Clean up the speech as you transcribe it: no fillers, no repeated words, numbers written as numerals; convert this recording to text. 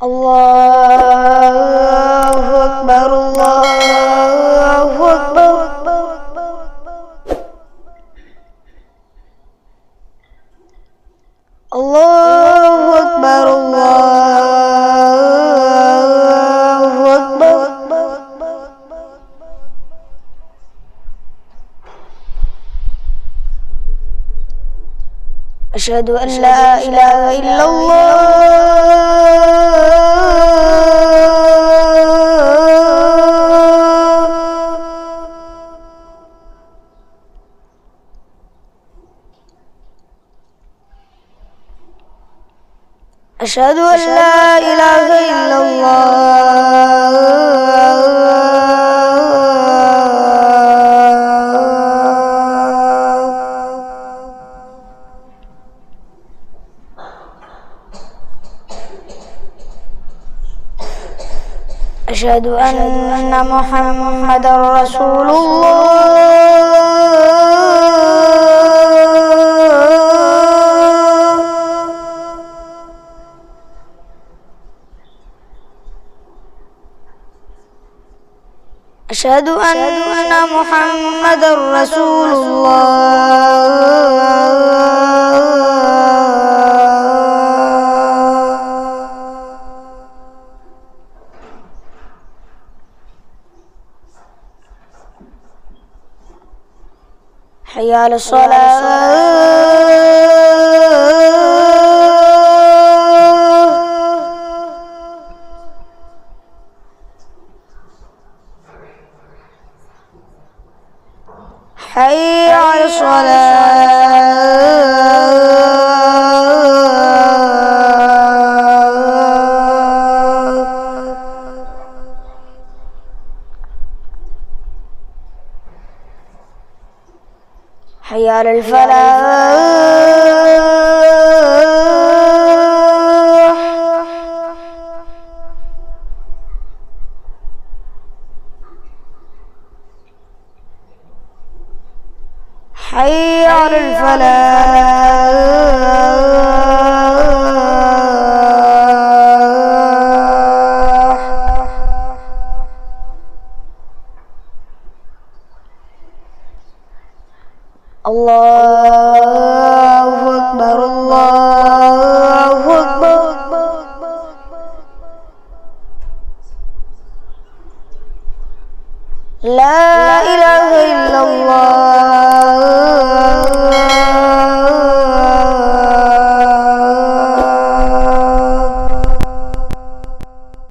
الله أكبر الله أكبر. الله أكبر الله أكبر. أشهد أن لا إله إلا الله. أشهد أن لا إله إلا الله. أشهد أن محمدا رسول الله. أشهد أن محمدا رسول الله. حي على الصلاة. حي على الصلاة. حي على الفلاح. حي على الفلاح. الله